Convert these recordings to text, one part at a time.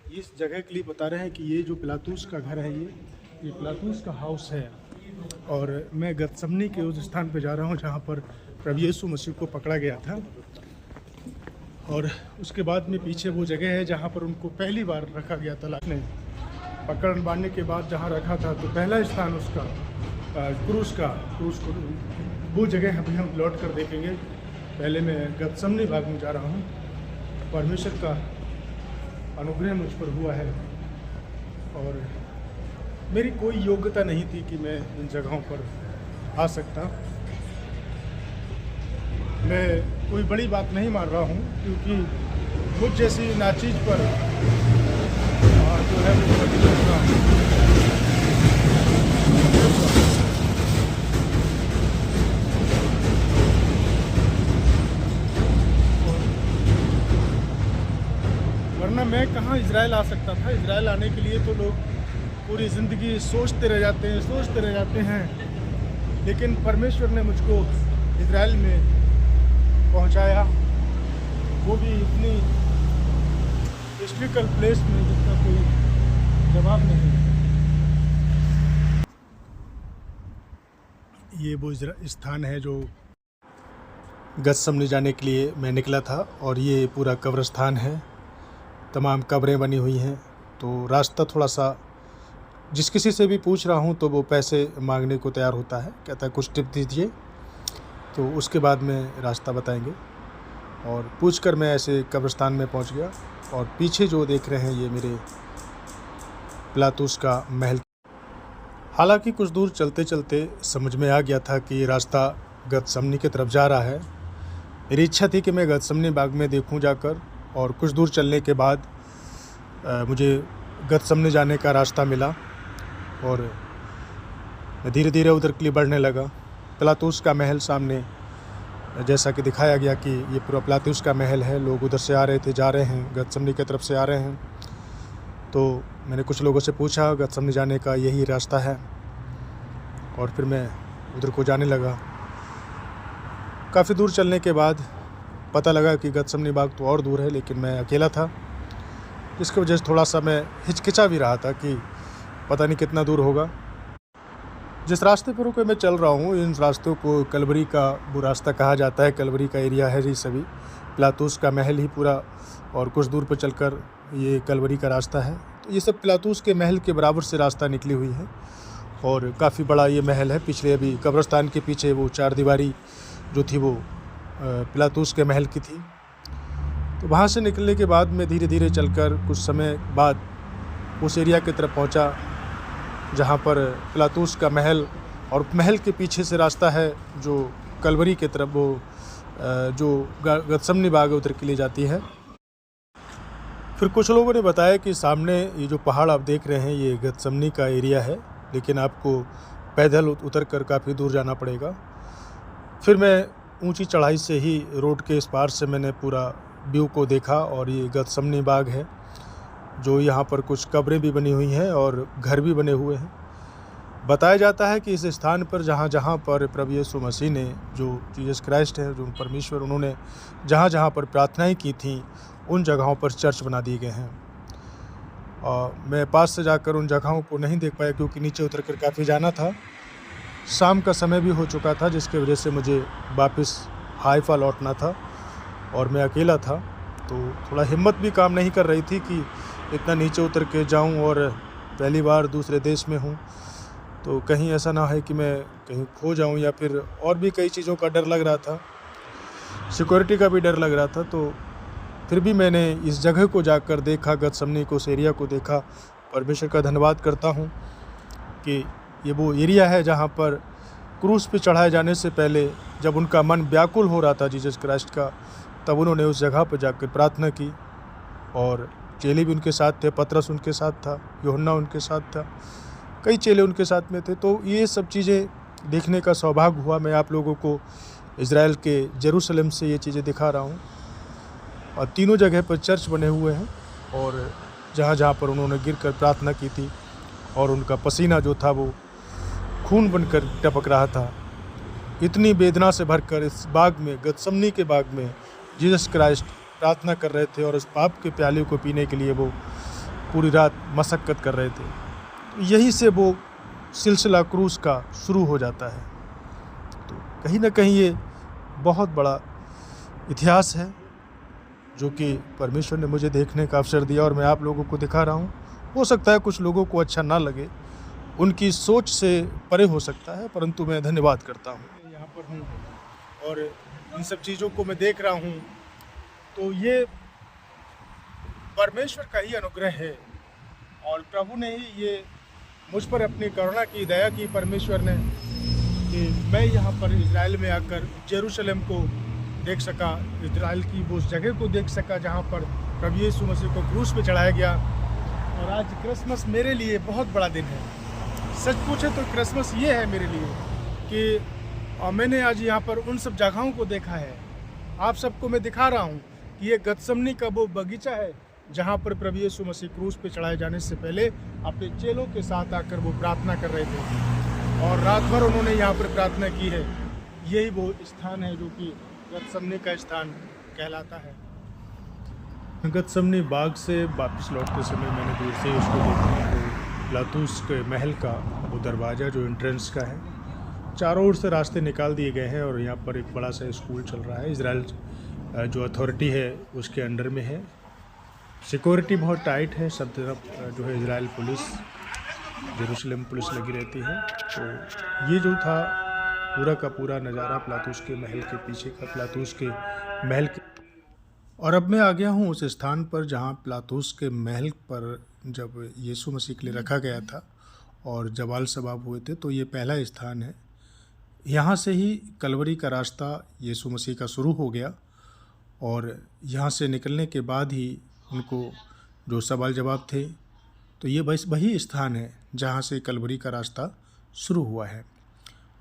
इस जगह के लिए बता रहे हैं कि ये जो पिलातुस का घर है, ये पिलातुस का हाउस है। और मैं गतसमनी के उस स्थान पर जा रहा हूँ जहाँ पर प्रभु यीशु मसीह को पकड़ा गया था। और उसके बाद में पीछे वो जगह है जहाँ पर उनको पहली बार रखा गया था। पकड़ बांधने के बाद जहाँ रखा था, तो पहला स्थान उसका क्रूस को वो जगह अभी हम लौट कर देखेंगे। पहले मैं गतसमनी भाग में जा रहा हूँ। परमेश्वर का अनुग्रह मुझ पर हुआ है और मेरी कोई योग्यता नहीं थी कि मैं इन जगहों पर आ सकता। मैं कोई बड़ी बात नहीं मान रहा हूँ, क्योंकि मुझ जैसी नाचीज पर जो है वरना मैं कहाँ इजराइल आ सकता था। इजराइल आने के लिए तो लोग पूरी ज़िंदगी सोचते रह जाते हैं, लेकिन परमेश्वर ने मुझको इजराइल में पहुंचाया, वो भी इतनी हिस्टोरिकल प्लेस में जिसका कोई जवाब नहीं है। ये वो स्थान है जो गतसमनी जाने के लिए मैं निकला था, और ये पूरा कब्रिस्तान है, तमाम कब्रें बनी हुई हैं। तो रास्ता थोड़ा सा, जिस किसी से भी पूछ रहा हूँ तो वो पैसे मांगने को तैयार होता है, कहता है कुछ टिप दीजिए, तो उसके बाद में रास्ता बताएंगे। और पूछकर मैं ऐसे कब्रिस्तान में पहुँच गया। और पीछे जो देख रहे हैं ये मेरे पिलातुस का महल। हालांकि कुछ दूर चलते चलते समझ में आ गया था कि ये रास्ता गतसमनी की तरफ जा रहा है। मेरी इच्छा थी कि मैं गतसमनी बाग में देखूं जाकर, और कुछ दूर चलने के बाद मुझे गतसमनी जाने का रास्ता मिला और मैं धीरे धीरे उधर के लिए बढ़ने लगा। पिलातुस का महल सामने, जैसा कि दिखाया गया कि ये पूरा पिलातुस का महल है। लोग उधर से आ रहे थे, जा रहे हैं, गतसमनी की तरफ से आ रहे हैं। तो मैंने कुछ लोगों से पूछा, गतसमनी जाने का यही रास्ता है, और फिर मैं उधर को जाने लगा। काफ़ी दूर चलने के बाद पता लगा कि गतसमनी बाग तो और दूर है, लेकिन मैं अकेला था, जिसकी वजह से थोड़ा सा मैं हिचकिचा भी रहा था कि पता नहीं कितना दूर होगा। जिस रास्ते पर मैं चल रहा हूँ, इन रास्तों को कलवरी का वो रास्ता कहा जाता है। कलवरी का एरिया है ये सभी, पिलातुस का महल ही पूरा, और कुछ दूर पर चलकर ये कलवरी का रास्ता है। तो ये सब पिलातुस के महल के बराबर से रास्ता निकली हुई है, और काफ़ी बड़ा ये महल है। पिछले अभी कब्रिस्तान के पीछे वो चार दीवारी जो थी वो पिलातुस के महल की थी। तो वहाँ से निकलने के बाद मैं धीरे धीरे चलकर कुछ समय बाद उस एरिया की तरफ पहुँचा जहाँ पर पिलातुस का महल, और महल के पीछे से रास्ता है जो कलवरी की तरफ, वो जो गतसमनी बाग उधर के लिए जाती है। फिर कुछ लोगों ने बताया कि सामने ये जो पहाड़ आप देख रहे हैं ये गतसमनी का एरिया है, लेकिन आपको पैदल उतर कर काफ़ी दूर जाना पड़ेगा। फिर मैं ऊंची चढ़ाई से ही रोड के इस पार से मैंने पूरा व्यू को देखा, और ये गतसमनी बाग है, जो यहाँ पर कुछ कब्रें भी बनी हुई हैं और घर भी बने हुए हैं। बताया जाता है कि इस स्थान पर जहाँ जहाँ पर प्रभु यीशु मसीह ने, जो जीसस क्राइस्ट है, जो परमेश्वर, उन्होंने जहाँ जहाँ पर प्रार्थनाएं की थीं, उन जगहों पर चर्च बना दिए गए हैं। और मैं पास से जाकर उन जगहों को नहीं देख पाया, क्योंकि नीचे उतर कर काफ़ी जाना था। शाम का समय भी हो चुका था, जिसकी वजह से मुझे वापस हाइफा लौटना था, और मैं अकेला था। तो थोड़ा हिम्मत भी काम नहीं कर रही थी कि इतना नीचे उतर के जाऊं, और पहली बार दूसरे देश में हूं, तो कहीं ऐसा ना है कि मैं कहीं खो जाऊं, या फिर और भी कई चीज़ों का डर लग रहा था, सिक्योरिटी का भी डर लग रहा था। तो फिर भी मैंने इस जगह को जाकर देखा, गतसमनी को, उस एरिया को देखा। परमेश्वर का धन्यवाद करता हूँ कि ये वो एरिया है जहाँ पर क्रूस पे चढ़ाए जाने से पहले, जब उनका मन व्याकुल हो रहा था जीसस क्राइस्ट का, तब उन्होंने उस जगह पर जाकर प्रार्थना की। और चेले भी उनके साथ थे, पतरस उनके साथ था, यूहन्ना उनके साथ था, कई चेले उनके साथ में थे। तो ये सब चीज़ें देखने का सौभाग्य हुआ। मैं आप लोगों को इज़राइल के जेरूशलेम से ये चीज़ें दिखा रहा हूँ, और तीनों जगह पर चर्च बने हुए हैं, और जहाँ जहाँ पर उन्होंने गिरकर प्रार्थना की थी, और उनका पसीना जो था वो खून बनकर टपक रहा था। इतनी वेदना से भरकर इस बाग में, गतसमनी के बाग में, जीसस क्राइस्ट प्रार्थना कर रहे थे, और उस पाप के प्याले को पीने के लिए वो पूरी रात मशक्क़त कर रहे थे। तो यहीं से वो सिलसिला क्रूस का शुरू हो जाता है। तो कहीं ना कहीं ये बहुत बड़ा इतिहास है जो कि परमेश्वर ने मुझे देखने का अवसर दिया और मैं आप लोगों को दिखा रहा हूँ। हो सकता है कुछ लोगों को अच्छा ना लगे, उनकी सोच से परे हो सकता है, परंतु मैं धन्यवाद करता हूँ। यहाँ पर हूँ और इन सब चीज़ों को मैं देख रहा हूँ, तो ये परमेश्वर का ही अनुग्रह है और प्रभु ने ही ये मुझ पर अपनी करुणा की, दया की परमेश्वर ने, कि मैं यहाँ पर इज़राइल में आकर जेरूशलेम को देख सका, इज़राइल की वो जगह को देख सका जहाँ पर प्रभु यीशु मसीह को क्रूस पे चढ़ाया गया। और आज क्रिसमस मेरे लिए बहुत बड़ा दिन है। सच पूछे तो क्रिसमस ये है मेरे लिए कि मैंने आज यहाँ पर उन सब जगहों को देखा है। आप सबको मैं दिखा रहा हूँ कि ये गतसमनी का वो बगीचा है जहाँ पर प्रभु यीशु मसीह क्रूस पे चढ़ाए जाने से पहले अपने चेलों के साथ आकर वो प्रार्थना कर रहे थे और रात भर उन्होंने यहाँ पर प्रार्थना की है। यही वो स्थान है जो कि गतसमनी का स्थान कहलाता है। गतसमनी बाग से वापस लौटते समय मैंने दूर से उसको देखा, तो पिलातुस के महल का वो दरवाज़ा जो एंट्रेंस का है, चारों ओर से रास्ते निकाल दिए गए हैं और यहाँ पर एक बड़ा सा स्कूल चल रहा है। इज़राइल जो अथॉरिटी है उसके अंडर में है। सिक्योरिटी बहुत टाइट है, सब तरफ जो है इज़राइल पुलिस, जेरूशलेम पुलिस लगी रहती है। तो ये जो था पूरा का पूरा नज़ारा पिलातुस के महल के पीछे का, पिलातुस के महल के। और अब मैं आ गया हूँ उस स्थान पर जहाँ पिलातुस के महल पर जब यीशु मसीह के लिए रखा गया था और जवाल सबाब हुए थे, तो ये पहला स्थान है। यहाँ से ही कलवरी का रास्ता यीशु मसीह का शुरू हो गया और यहाँ से निकलने के बाद ही उनको जो सवाल जवाब थे, तो ये बस वही स्थान है जहाँ से कलवरी का रास्ता शुरू हुआ है।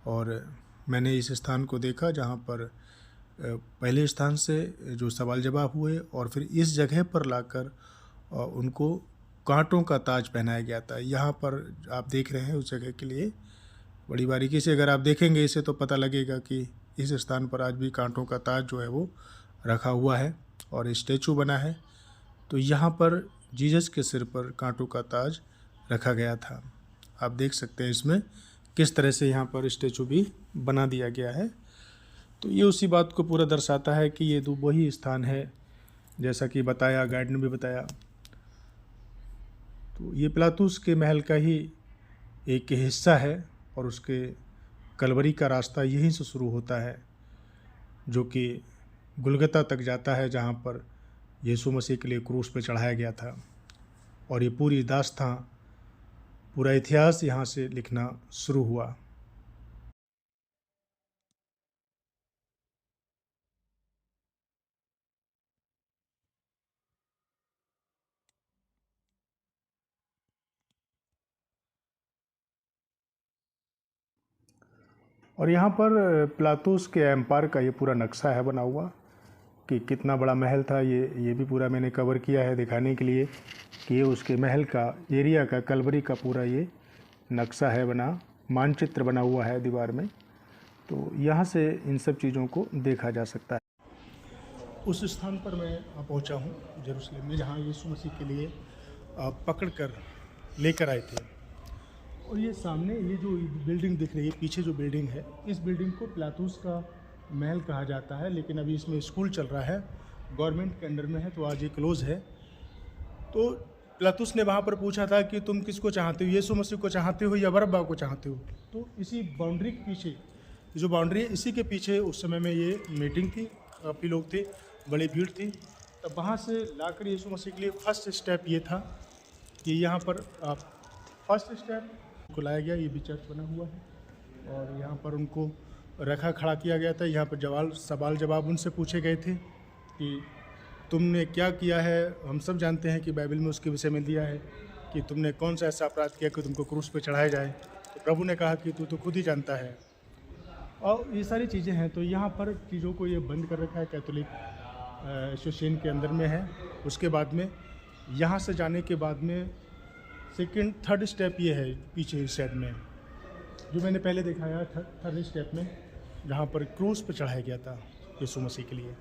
और मैंने इस स्थान को देखा जहाँ पर पहले स्थान से जो सवाल जवाब हुए और फिर इस जगह पर लाकर उनको कांटों का ताज पहनाया गया था। यहाँ पर आप देख रहे हैं उस जगह के लिए बड़ी बारीकी से अगर आप देखेंगे इसे तो पता लगेगा कि इस स्थान पर आज भी कांटों का ताज जो है वो रखा हुआ है और स्टैचू बना है। तो यहाँ पर जीसस के सिर पर कांटों का ताज रखा गया था। आप देख सकते हैं इसमें किस तरह से यहाँ पर स्टैचू भी बना दिया गया है। तो ये उसी बात को पूरा दर्शाता है कि ये वही स्थान है जैसा कि बताया, गाइड ने भी बताया। तो ये पिलातुस के महल का ही एक हिस्सा है और उसके कलवरी का रास्ता यहीं से शुरू होता है जो कि गुलगता तक जाता है, जहाँ पर यीशु मसीह के लिए क्रूस पे चढ़ाया गया था। और ये पूरी दास्तां, पूरा इतिहास यहाँ से लिखना शुरू हुआ। और यहाँ पर पिलातुस के एम्पायर का ये पूरा नक्शा है बना हुआ कि कितना बड़ा महल था। ये भी पूरा मैंने कवर किया है दिखाने के लिए कि ये उसके महल का एरिया का, कलवरी का पूरा ये नक्शा है बना, मानचित्र बना हुआ है दीवार में। तो यहाँ से इन सब चीज़ों को देखा जा सकता है। उस स्थान पर मैं पहुँचा हूँ जेरूशलेम में जहाँ यीशु मसीह के लिए पकड़ कर लेकर आए थे। और ये सामने ये जो बिल्डिंग दिख रही है, पीछे जो बिल्डिंग है, इस बिल्डिंग को पिलातुस का महल कहा जाता है, लेकिन अभी इसमें स्कूल चल रहा है, गवर्नमेंट के अंडर में है, तो आज ये क्लोज़ है। तो पिलातुस ने वहाँ पर पूछा था कि तुम किसको चाहते हो, यीशु मसीह को चाहते हो या बरअब्बा को चाहते हो। तो इसी बाउंड्री के पीछे, जो बाउंड्री है इसी के पीछे उस समय में ये मीटिंग थी, काफ़ी लोग थे, बड़ी भीड़ थी। तब वहाँ से लाकर यीशु मसीह के लिए फर्स्ट स्टेप ये था कि यहाँ पर फर्स्ट स्टेप को लाया गया। ये भी चर्च बना हुआ है और यहाँ पर उनको रखा खड़ा किया गया था। यहाँ पर सवाल जवाब उनसे पूछे गए थे कि तुमने क्या किया है। हम सब जानते हैं कि बाइबल में उसके विषय में दिया है कि तुमने कौन सा ऐसा अपराध किया कि तुमको क्रूस पे चढ़ाया जाए। तो प्रभु ने कहा कि तू तो खुद ही जानता है। और ये सारी चीज़ें हैं। तो यहाँ पर चीज़ों को ये बंद कर रखा है, कैथोलिक एसोसिएशन के अंदर में है। उसके बाद में यहाँ से जाने के बाद में थर्ड स्टेप ये है पीछे इस साइड में जो मैंने पहले दिखाया, थर्ड स्टेप में जहाँ पर क्रूस पे चढ़ाया गया था यीशु मसीह के लिए।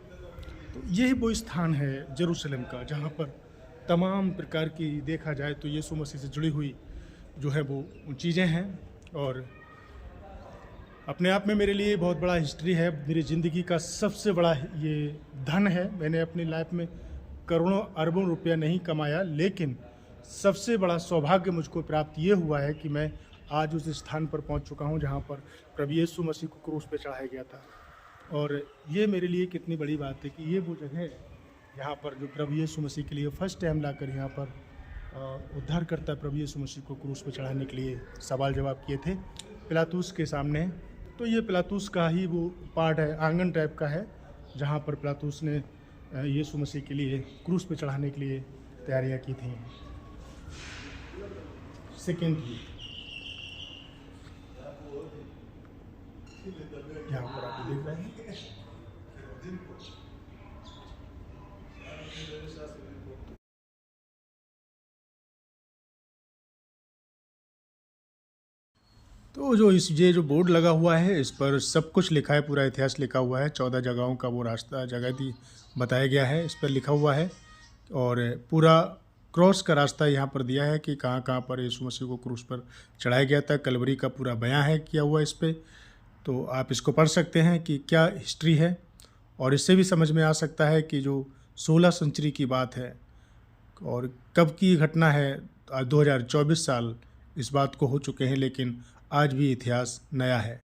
तो यही वो स्थान है जेरूशलेम का जहाँ पर तमाम प्रकार की देखा जाए तो यीशु मसीह से जुड़ी हुई जो है वो चीज़ें हैं, और अपने आप में मेरे लिए बहुत बड़ा हिस्ट्री है। मेरी ज़िंदगी का सबसे बड़ा ये धन है। मैंने अपनी लाइफ में करोड़ों अरबों रुपया नहीं कमाया, लेकिन सबसे बड़ा सौभाग्य मुझको प्राप्त ये हुआ है कि मैं आज उस स्थान पर पहुंच चुका हूं जहां पर प्रभु यीशु मसीह को क्रूस पे चढ़ाया गया था। और ये मेरे लिए कितनी बड़ी बात है कि ये वो जगह है यहाँ पर जो प्रभु यीशु मसीह के लिए फर्स्ट टाइम लाकर यहाँ पर उद्धारकर्ता प्रभु यीशु मसीह को क्रूस पे चढ़ाने के लिए सवाल जवाब किए थे पिलातूस के सामने। तो ये पिलातूस का ही वो पार्ट है, आंगन टाइप का है, जहाँ पर पिलातूस ने यीशु मसीह के लिए क्रूस पे चढ़ाने के लिए तैयारियाँ की थी। सेकेंडली यहाँ पर आप देख रहे हैं तो ये जो बोर्ड लगा हुआ है इस पर सब कुछ लिखा है, पूरा इतिहास लिखा हुआ है। 14 जगहों का वो रास्ता जगह दी बताया गया है, इस पर लिखा हुआ है। और पूरा क्रॉस का रास्ता यहाँ पर दिया है कि कहाँ कहाँ पर यीशु मसीह को क्रूस पर चढ़ाया गया था। कलवरी का पूरा बयां है किया हुआ इस पर। तो आप इसको पढ़ सकते हैं कि क्या हिस्ट्री है, और इससे भी समझ में आ सकता है कि जो 16 सेंचुरी की बात है और कब की घटना है। आज 2024 साल इस बात को हो चुके हैं, लेकिन आज भी इतिहास नया है।